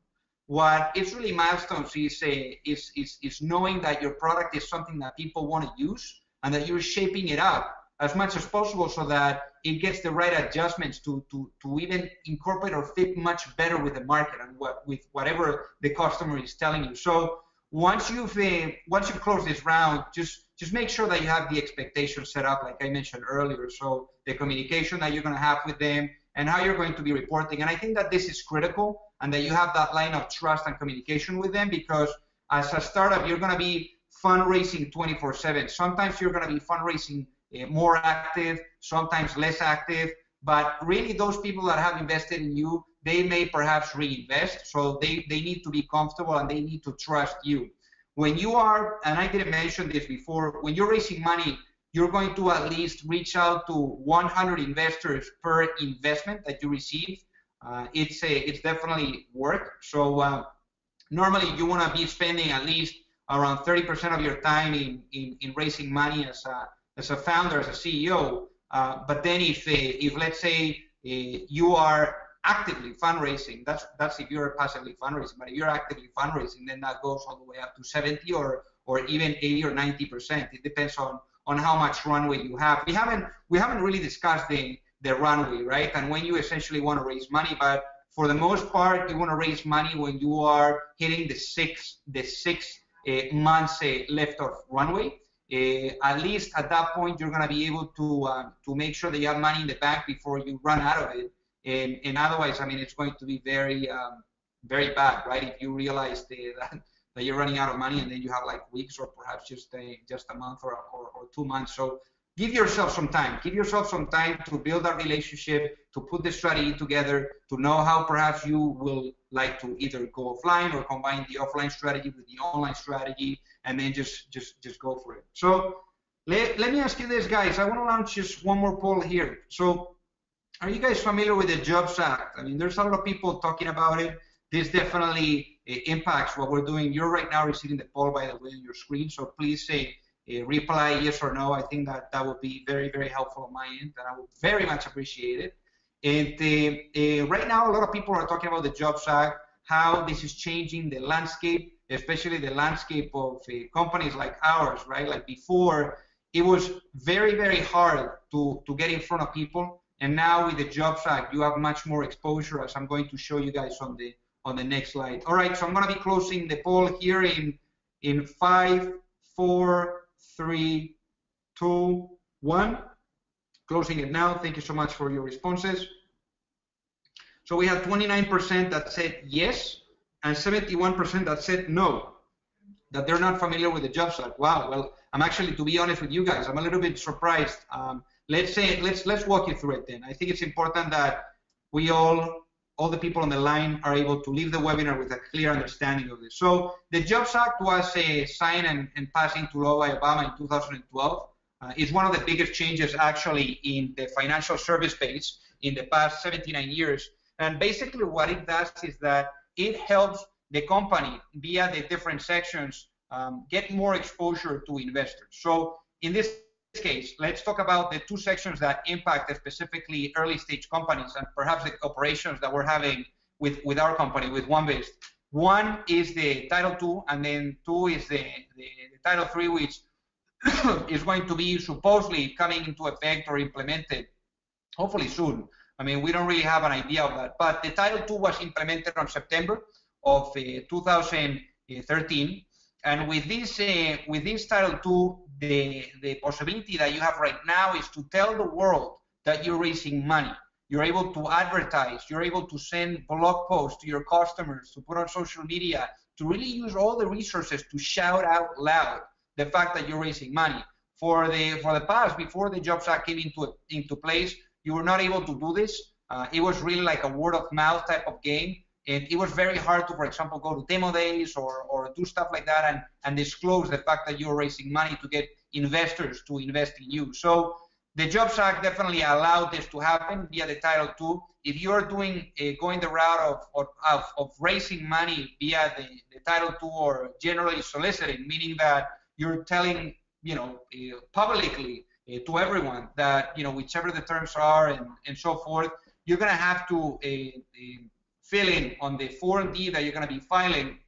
What it's really milestones is knowing that your product is something that people want to use, and that you're shaping it up as much as possible so that it gets the right adjustments to even incorporate or fit much better with the market and with whatever the customer is telling you. So once you've closed this round, just make sure that you have the expectations set up, like I mentioned earlier. So the communication that you're going to have with them and how you're going to be reporting. And I think that this is critical, and that you have that line of trust and communication with them, because as a startup, you're going to be fundraising 24/7. Sometimes you're going to be fundraising more active, sometimes less active, but really those people that have invested in you, they may perhaps reinvest, so they need to be comfortable and they need to trust you. When you are, and I didn't mention this before, when you're raising money, you're going to at least reach out to 100 investors per investment that you receive. It's definitely work. So normally you want to be spending at least around 30% of your time in raising money as a founder, as a CEO. But then if let's say you are actively fundraising, that's if you're passively fundraising. But if you're actively fundraising, then that goes all the way up to 70 or even 80 or 90%. It depends on how much runway you have. We haven't really discussed the runway, right? And when you essentially want to raise money, but for the most part, you want to raise money when you are hitting the six months left of runway. At least at that point, you're going to be able to make sure that you have money in the bank before you run out of it. And otherwise, I mean, it's going to be very, very bad, right? If you realize that you're running out of money and then you have like weeks or perhaps just a month or 2 months. So give yourself some time. Give yourself some time to build that relationship, to put the strategy together, to know how perhaps you will like to either go offline or combine the offline strategy with the online strategy, and then just go for it. So let me ask you this, guys. I want to launch just one more poll here. So Are you guys familiar with the Jobs Act? I mean, there's a lot of people talking about it. This definitely impacts what we're doing. You're right now receiving the poll, by the way, on your screen. So please say reply yes or no. I think that that would be very, very helpful on my end, and I would very much appreciate it. And right now, a lot of people are talking about the Jobs Act, how this is changing the landscape, especially the landscape of companies like ours, right? Like before, it was very, very hard to get in front of people. And now with the Jobs Act, you have much more exposure, as I'm going to show you guys on the next slide. All right, so I'm going to be closing the poll here in 5, 4, 3, 2, 1. Closing it now. Thank you so much for your responses. So we have 29% that said yes, and 71% that said no, that they're not familiar with the Jobs Act. Wow. Well, I'm actually, to be honest with you guys, I'm a little bit surprised. Let's walk you through it then. I think it's important that we all the people on the line are able to leave the webinar with a clear understanding of this. So the Jobs Act was signed and passed into law by Obama in 2012. It's one of the biggest changes actually in the financial service space in the past 79 years. And basically what it does is that it helps the company via the different sections get more exposure to investors. So in this case, let's talk about the two sections that impact specifically early stage companies and perhaps the operations that we're having with our company, with Onevest. One is the Title II, and then two is the Title III, which is going to be supposedly coming into effect or implemented hopefully soon. I mean, we don't really have an idea of that, but the Title II was implemented on September of 2013. And with this Title II, the possibility that you have right now is to tell the world that you're raising money. You're able to advertise, you're able to send blog posts to your customers, to put on social media, to really use all the resources to shout out loud the fact that you're raising money. For the past, before the Jobs Act came into place, you were not able to do this. It was really like a word of mouth type of game. And it was very hard to, for example, go to demo days or do stuff like that and disclose the fact that you're raising money to get investors to invest in you. So the Jobs Act definitely allowed this to happen via the Title II. If you're going the route of raising money via the Title II or generally soliciting, meaning that you're telling, publicly to everyone that, whichever the terms are and so forth, you're going to have to fill in on the Form D that you're going to be filing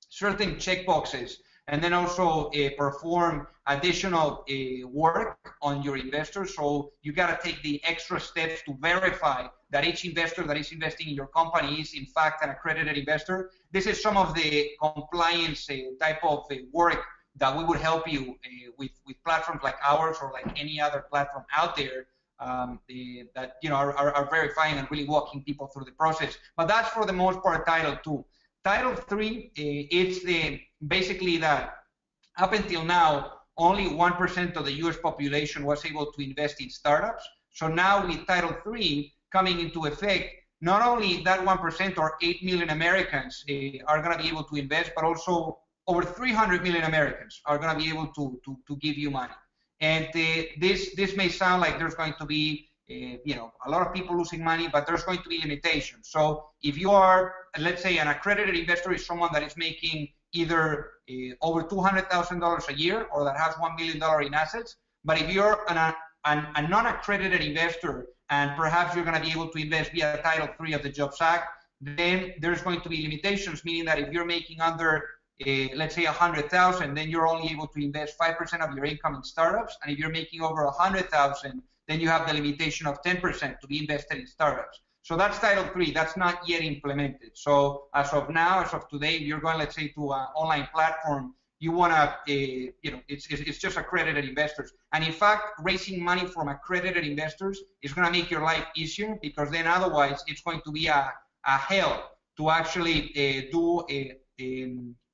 certain checkboxes, and then also perform additional work on your investors. So you got to take the extra steps to verify that each investor that is investing in your company is in fact an accredited investor. This is some of the compliance type of work that we would help you with platforms like ours or like any other platform out there that are verifying and really walking people through the process. But that's for the most part Title II. Title III, it's basically that up until now, only 1% of the U.S. population was able to invest in startups. So now with Title III coming into effect, not only that 1% or 8 million Americans are going to be able to invest, but also over 300 million Americans are going to be able to give you money. And this may sound like there's going to be a lot of people losing money, but there's going to be limitations. So if you are, let's say, an accredited investor is someone that is making either over $200,000 a year or that has $1 million in assets. But if you're a non-accredited investor and perhaps you're going to be able to invest via Title III of the Jobs Act, then there's going to be limitations, meaning that if you're making under let's say 100,000, then you're only able to invest 5% of your income in startups. And if you're making over 100,000, then you have the limitation of 10% to be invested in startups. So that's Title III. That's not yet implemented. So as of now, as of today, if you're going, let's say, to an online platform, you want to, it's just accredited investors. And in fact, raising money from accredited investors is going to make your life easier, because then otherwise it's going to be a hell to actually do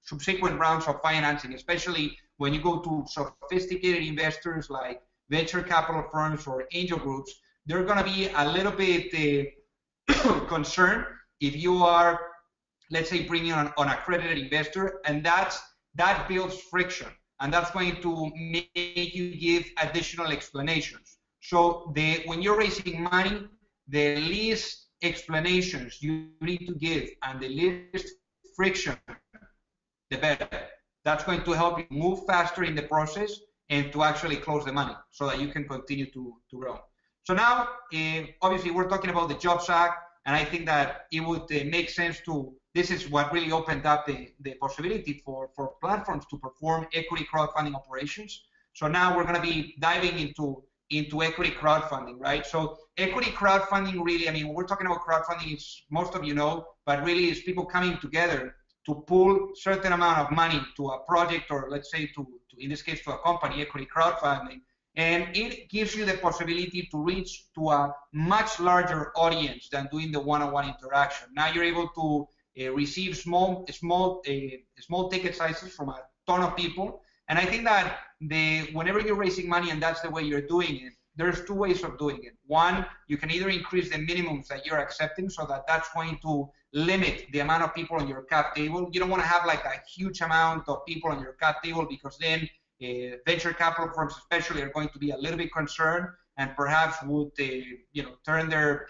subsequent rounds of financing, especially when you go to sophisticated investors like venture capital firms or angel groups. They're going to be a little bit concerned if you are, let's say, bringing on an accredited investor, and that builds friction, and that's going to make you give additional explanations. So when you're raising money, the least explanations you need to give and the least friction, the better. That's going to help you move faster in the process and to actually close the money so that you can continue to grow. So now, obviously, we're talking about the Jobs Act, and I think that it would make sense to, this is what really opened up the possibility for platforms to perform equity crowdfunding operations. So now we're going to be diving into equity crowdfunding, right? So equity crowdfunding really, I mean, when we're talking about crowdfunding, it's, most of you know, but really it's people coming together to pool certain amount of money to a project, or let's say to in this case to a company, equity crowdfunding, and it gives you the possibility to reach to a much larger audience than doing the one-on-one interaction. Now you're able to receive small ticket sizes from a ton of people, and I think that whenever you're raising money and that's the way you're doing it, there's two ways of doing it. One, you can either increase the minimums that you're accepting so that that's going to limit the amount of people on your cap table. You don't want to have like a huge amount of people on your cap table, because then venture capital firms especially are going to be a little bit concerned and perhaps would turn their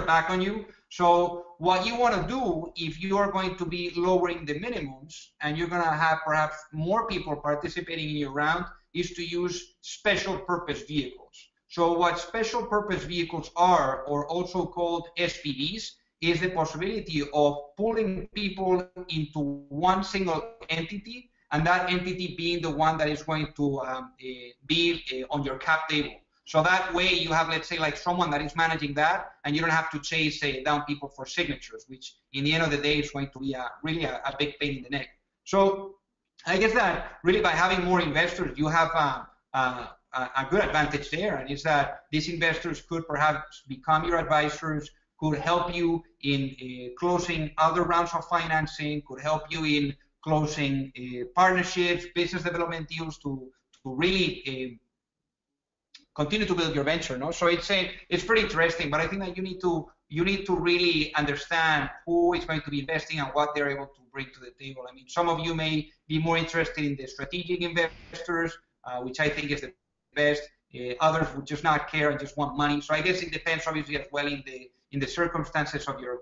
back on you. So what you want to do, if you are going to be lowering the minimums and you're going to have perhaps more people participating in your round, is to use special purpose vehicles. So what special purpose vehicles are, or also called SPVs, is the possibility of pulling people into one single entity, and that entity being the one that is going to be on your cap table. So that way you have, let's say, like someone that is managing that, and you don't have to chase down people for signatures, which in the end of the day is going to be really a big pain in the neck. So I guess that really by having more investors, you have a good advantage there, and it's that these investors could perhaps become your advisors, could help you in closing other rounds of financing, could help you in closing partnerships, business development deals to really continue to build your venture. No, so it's pretty interesting, but I think that you need to really understand who is going to be investing and what they're able to bring to the table. I mean, some of you may be more interested in the strategic investors, which I think is the best. Others would just not care and just want money. So I guess it depends, obviously, as well in the circumstances of your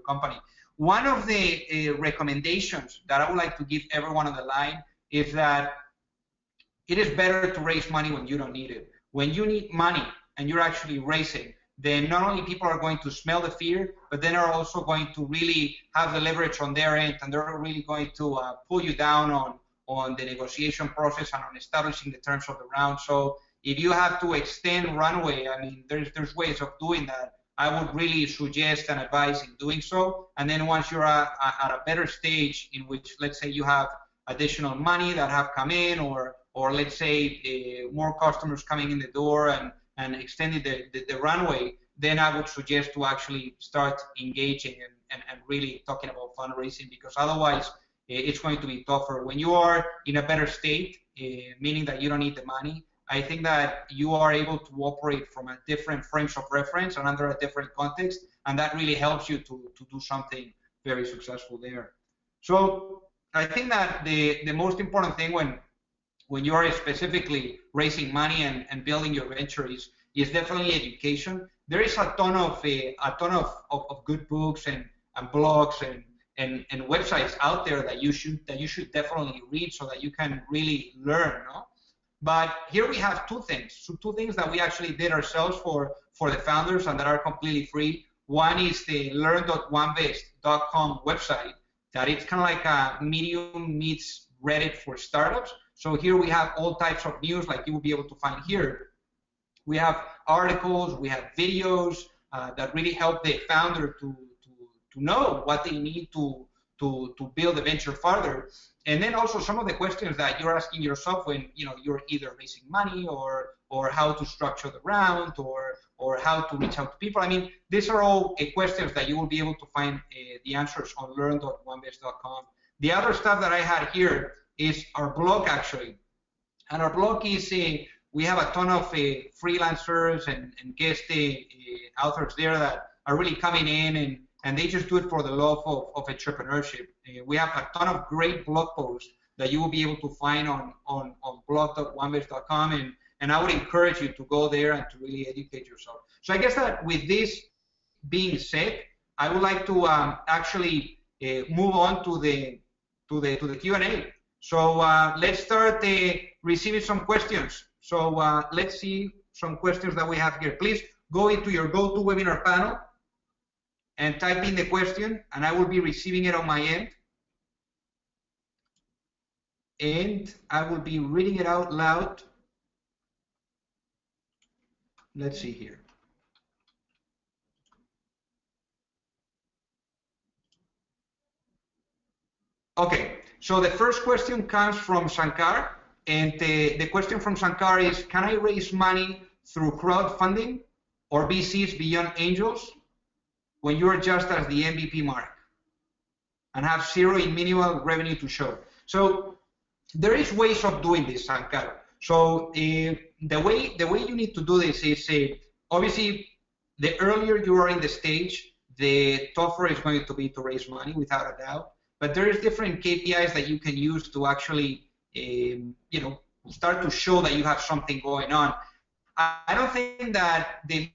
company. One of the recommendations that I would like to give everyone on the line is that it is better to raise money when you don't need it. When you need money and you're actually raising, then not only people are going to smell the fear, but then are also going to really have the leverage on their end, and they're really going to pull you down on the negotiation process and on establishing the terms of the round. So if you have to extend runway, I mean, there's ways of doing that. I would really suggest and advise in doing so. And then once you're at a better stage in which, let's say, you have additional money that have come in, or let's say more customers coming in the door and extending the runway, then I would suggest to actually start engaging and really talking about fundraising, because otherwise it's going to be tougher. When you are in a better state, meaning that you don't need the money, I think that you are able to operate from a different frames of reference and under a different context, and that really helps you to do something very successful there. So I think that the most important thing when you are specifically raising money and building your venture is definitely education. There is a ton of good books and blogs and websites out there that you should definitely read so that you can really learn. No? But here we have two things that we actually did ourselves for the founders and that are completely free. One is the learn.onevest.com website, that it's kind of like a Medium meets Reddit for startups. So here we have all types of news like you will be able to find here. We have articles, we have videos that really help the founder to know what they need to build the venture further. And then also some of the questions that you're asking yourself when you're either raising money or how to structure the round or how to reach out to people. I mean, these are all questions that you will be able to find the answers on learn.onevest.com. The other stuff that I had here is our blog, actually. And our blog is we have a ton of freelancers and guest authors there that are really coming in and they just do it for the love of entrepreneurship. We have a ton of great blog posts that you will be able to find on blog.onevest.com, and I would encourage you to go there and to really educate yourself. So I guess that with this being said, I would like to actually move on to the Q&A. So let's start receiving some questions. So let's see some questions that we have here. Please go into your GoToWebinar panel and type in the question, and I will be receiving it on my end. And I will be reading it out loud. Let's see here. Okay, so the first question comes from Shankar, and the question from Shankar is, can I raise money through crowdfunding or VCs beyond angels when you're just at the MVP mark and have zero in minimal revenue to show? So there is ways of doing this, Shankar. So the way you need to do this is obviously the earlier you are in the stage, the tougher it's going to be to raise money, without a doubt. But there is different KPIs that you can use to actually, start to show that you have something going on. I don't think that the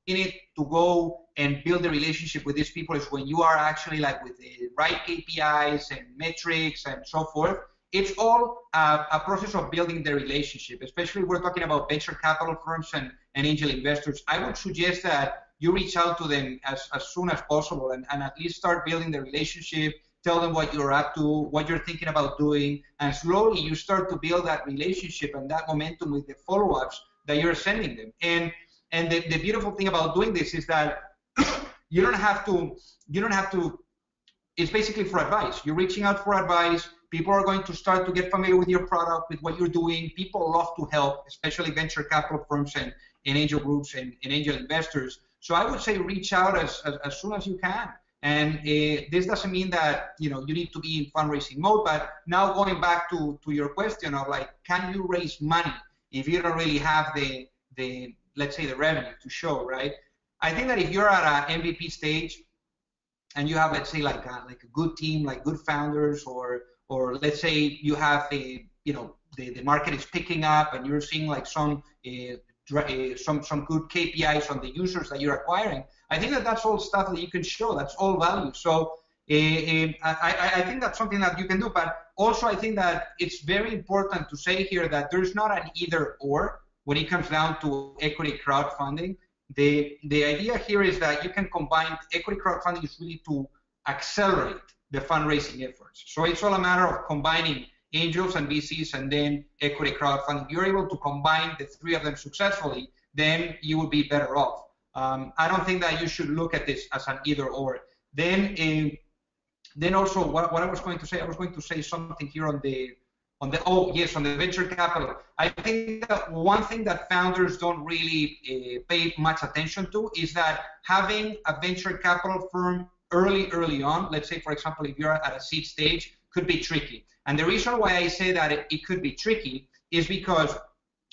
minute to go and build a relationship with these people is when you are actually like with the right KPIs and metrics and so forth. It's all a process of building the relationship, especially if we're talking about venture capital firms and angel investors. I would suggest that you reach out to them as soon as possible and at least start building the relationship, tell them what you're up to, what you're thinking about doing, and slowly you start to build that relationship and that momentum with the follow-ups that you're sending them. And the beautiful thing about doing this is that you don't have to, it's basically for advice. You're reaching out for advice. People are going to start to get familiar with your product, with what you're doing. People love to help, especially venture capital firms and angel groups and angel investors. So I would say reach out as soon as you can. And this doesn't mean that you need to be in fundraising mode. But now going back to your question of like, can you raise money if you don't really have the let's say the revenue to show, right? I think that if you're at an MVP stage and you have, let's say, like a good team, like good founders, or let's say you have the market is picking up and you're seeing like some good KPIs on the users that you're acquiring, I think that that's all stuff that you can show. That's all value. So I think that's something that you can do. But also I think that it's very important to say here that there's not an either or when it comes down to equity crowdfunding. The idea here is that you can combine equity crowdfunding is really to accelerate the fundraising efforts. So it's all a matter of combining angels and VCs and then equity crowdfunding. If you're able to combine the three of them successfully, then you will be better off. I don't think that you should look at this as an either or. Then also what I was going to say, something here on the venture capital. I think that one thing that founders don't really pay much attention to is that having a venture capital firm early on, let's say for example if you're at a seed stage, could be tricky. And the reason why I say that it could be tricky is because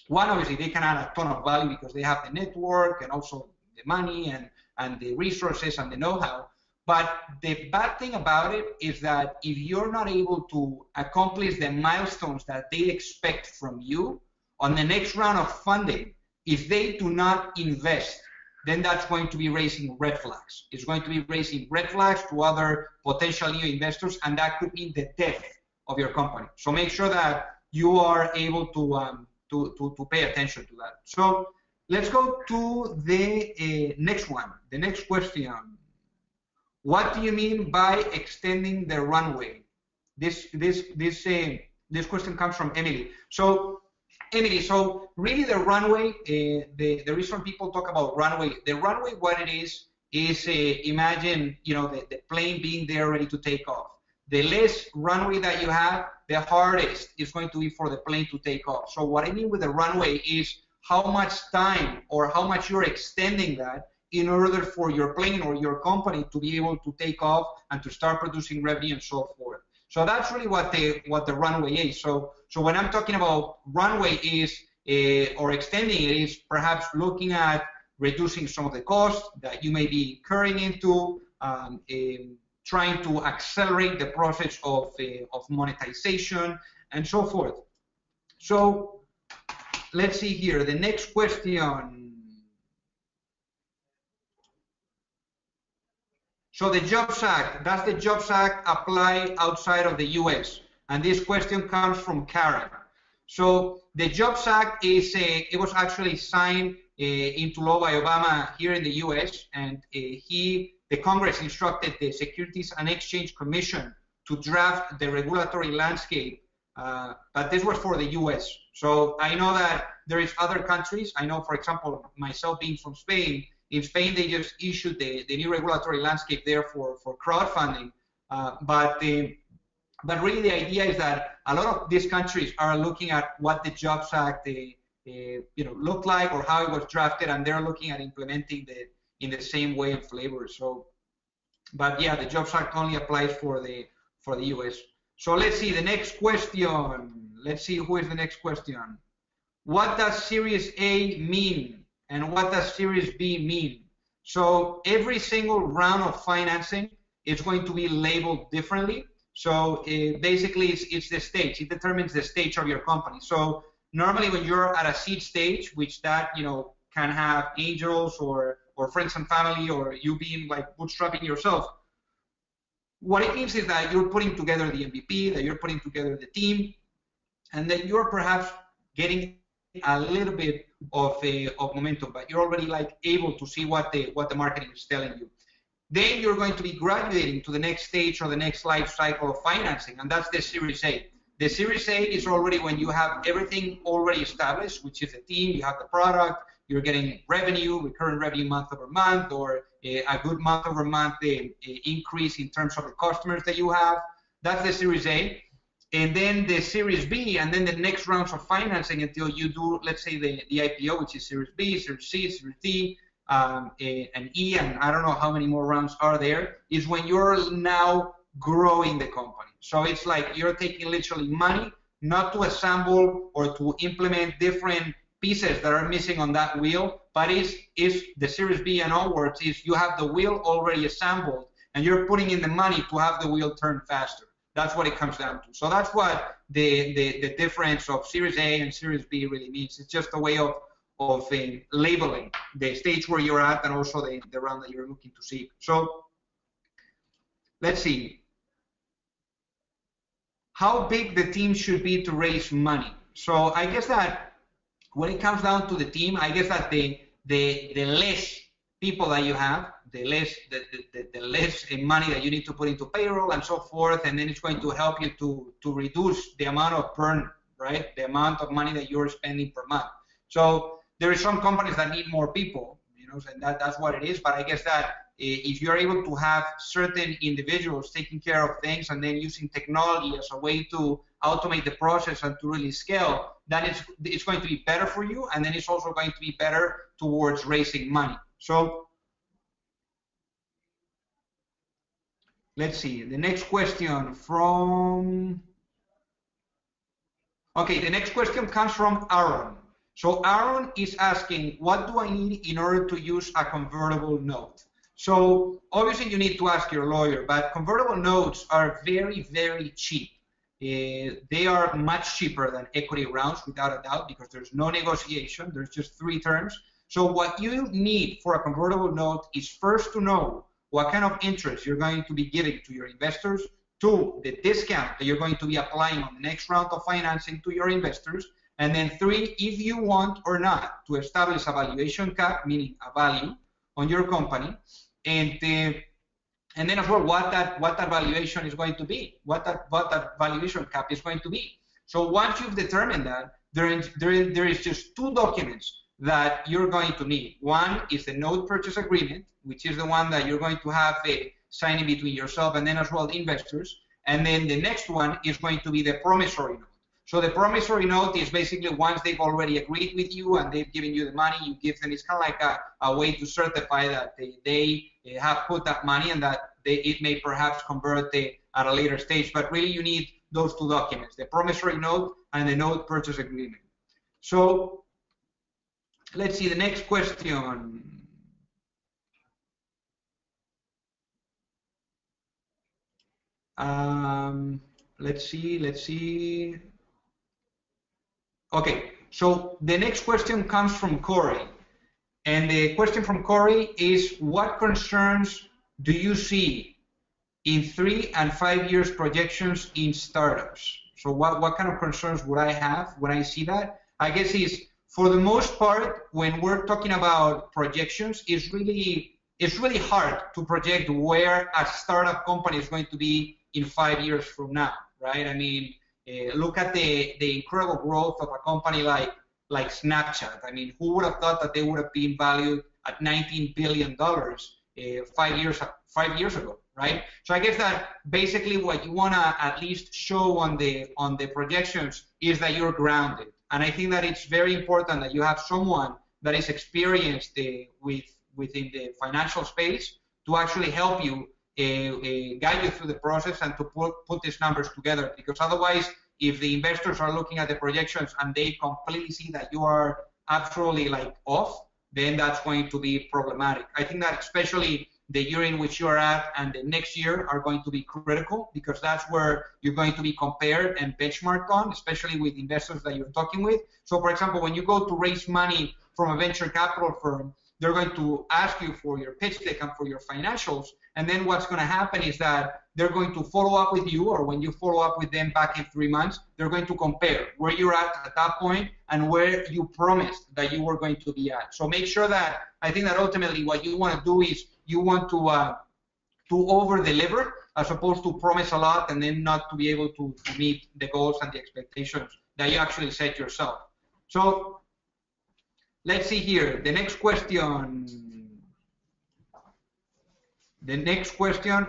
one, obviously they can add a ton of value because they have the network and also the money and the resources and the know-how. But the bad thing about it is that if you're not able to accomplish the milestones that they expect from you on the next round of funding, if they do not invest, then that's going to be raising red flags. It's going to be raising red flags to other potential new investors, and that could mean the death of your company. So make sure that you are able to pay attention to that. So let's go to the next one. The next question. What do you mean by extending the runway? This question comes from Emily. So Emily, so really the runway, the reason people talk about runway, the runway, what it is imagine the plane being there ready to take off. The less runway that you have, the hardest it's going to be for the plane to take off. So what I mean with the runway is how much time or how much you're extending that in order for your plane or your company to be able to take off and to start producing revenue and so forth. So that's really what the runway is. So when I'm talking about runway is or extending it is perhaps looking at reducing some of the costs that you may be incurring into, trying to accelerate the process of monetization and so forth. So let's see here. The next question. So the Jobs Act, does the Jobs Act apply outside of the US? And this question comes from Karen. So the Jobs Act it was actually signed into law by Obama here in the US, and the Congress instructed the Securities and Exchange Commission to draft the regulatory landscape, but this was for the US. So I know that there is other countries. I know, for example, myself being from Spain, in Spain they just issued the new regulatory landscape there for crowdfunding, but really the idea is that a lot of these countries are looking at what the Jobs Act looked like or how it was drafted, and they're looking at implementing in the same way and flavor. So, but yeah, the Jobs Act only applies for the US. So let's see the next question. Let's see who is the next question. What does Series A mean and what does Series B mean? So every single round of financing is going to be labeled differently. So basically it's the stage. It determines the stage of your company. So normally when you're at a seed stage, which that can have angels or friends and family, or you being like bootstrapping yourself, what it means is that you're putting together the MVP, that you're putting together the team, and that you're perhaps getting a little bit of momentum, but you're already like able to see what the marketing is telling you. Then you're going to be graduating to the next stage or the next life cycle of financing, and that's the Series A. The Series A is already when you have everything already established, which is the team, you have the product, you're getting revenue, recurrent revenue month over month, or a good month over month increase in terms of the customers that you have. That's the Series A. And then the Series B, and then the next rounds of financing until you do, let's say, the IPO, which is Series B, Series C, Series D, and E, and I don't know how many more rounds are there, is when you're now growing the company. So it's like you're taking literally money, not to assemble or to implement different pieces that are missing on that wheel, but is the Series B and onwards is you have the wheel already assembled, and you're putting in the money to have the wheel turn faster. That's what it comes down to. So that's what the difference of Series A and Series B really means. It's just a way of labeling the stage where you're at and also the round that you're looking to see. So let's see. How big the team should be to raise money. So I guess that when it comes down to the team, I guess that the less people that you have, the less money that you need to put into payroll and so forth, and then it's going to help you to reduce the amount of burn, right? The amount of money that you're spending per month. So there are some companies that need more people, and that's what it is. But I guess that if you're able to have certain individuals taking care of things and then using technology as a way to automate the process and to really scale, then it's going to be better for you, and then it's also going to be better towards raising money. So let's see, the next question from, okay, the next question comes from Aaron. So Aaron is asking, what do I need in order to use a convertible note? So obviously you need to ask your lawyer, but convertible notes are very, very cheap. They are much cheaper than equity rounds, without a doubt, because there's no negotiation. There's just 3 terms. So what you need for a convertible note is first to know what kind of interest you're going to be giving to your investors, 2, the discount that you're going to be applying on the next round of financing to your investors, and then 3, if you want or not to establish a valuation cap, meaning a value on your company, and then as well what that valuation is going to be, what that valuation cap is going to be. So once you've determined that, there is just 2 documents that you're going to need. One is the note purchase agreement, which is the one that you're going to have a signing between yourself and then as well the investors. And then the next one is going to be the promissory note. So the promissory note is basically once they've already agreed with you and they've given you the money, you give them, it's kind of like a way to certify that they have put that money and that it may perhaps convert at a later stage. But really you need those 2 documents, the promissory note and the note purchase agreement. So let's see the next question. Let's see. Okay, so the next question comes from Corey. And the question from Corey is, what concerns do you see in 3 and 5 years projections in startups? So what kind of concerns would I have when I see that? I guess is, for the most part, when we're talking about projections, it's really hard to project where a startup company is going to be in 5 years from now, right? I mean, look at the incredible growth of a company like Snapchat. I mean, who would have thought that they would have been valued at $19 billion 5 years ago, right? So I guess that basically what you want to at least show on the projections is that you're grounded. And I think that it's very important that you have someone that is experienced within the financial space to actually help you, guide you through the process and to put these numbers together. Because otherwise, if the investors are looking at the projections and they completely see that you are absolutely like off, then that's going to be problematic. I think that especially the year in which you are at and the next year are going to be critical, because that's where you're going to be compared and benchmarked on, especially with investors that you're talking with. So for example, when you go to raise money from a venture capital firm, they're going to ask you for your pitch deck and for your financials, and then what's going to happen is that they're going to follow up with you, or when you follow up with them back in 3 months, they're going to compare where you're at that point and where you promised that you were going to be at. So make sure that, I think that ultimately what you want to do is you want to over-deliver as opposed to promise a lot and then not to be able to meet the goals and the expectations that you actually set yourself. So let's see here. The next question,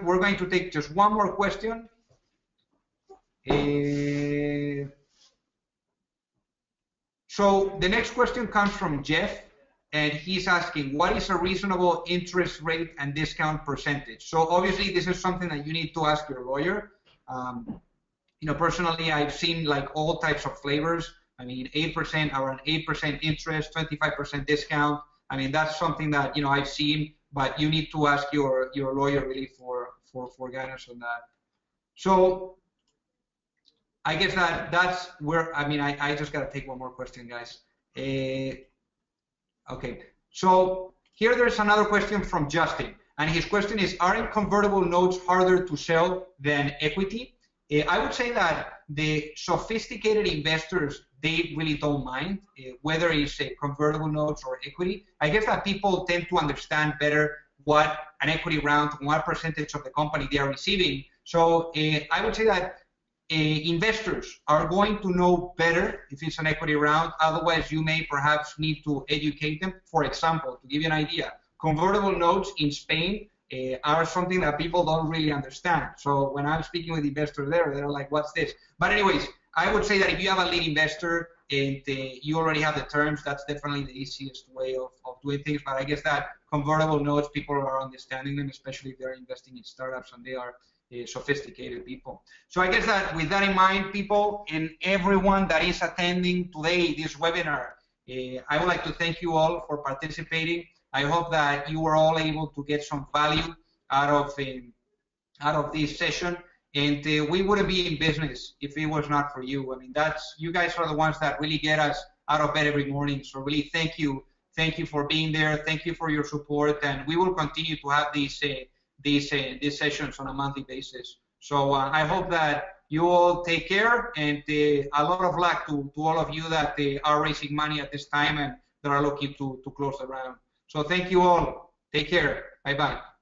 we're going to take just one more question. So the next question comes from Jeff, and he's asking, what is a reasonable interest rate and discount percentage? So obviously this is something that you need to ask your lawyer. You know, personally, I've seen like all types of flavors. I mean, 8%, around 8% interest, 25% discount. I mean, that's something that, you know, I've seen, but you need to ask your lawyer really for guidance on that. So I guess that's where, I mean, I just got to take one more question, guys. Okay, so here there's another question from Justin, and his question is, aren't convertible notes harder to sell than equity? I would say that the sophisticated investors, they really don't mind whether it's convertible notes or equity. I guess that people tend to understand better what an equity round, what percentage of the company they are receiving. So I would say that investors are going to know better if it's an equity round. Otherwise, you may perhaps need to educate them. For example, to give you an idea, convertible notes in Spain are something that people don't really understand. So when I'm speaking with investors there, they're like, what's this? But anyways, I would say that if you have a lead investor and you already have the terms, that's definitely the easiest way of doing things. But I guess that convertible notes, people are understanding them, especially if they're investing in startups and they are sophisticated people. So I guess that with that in mind, people and everyone that is attending today this webinar, I would like to thank you all for participating. I hope that you were all able to get some value out of this session, and we wouldn't be in business if it was not for you. I mean, you guys are the ones that really get us out of bed every morning. So really, thank you for being there. Thank you for your support, and we will continue to have these sessions on a monthly basis. So I hope that you all take care, and a lot of luck to all of you that are raising money at this time and that are looking to close the round. So thank you all. Take care. Bye-bye.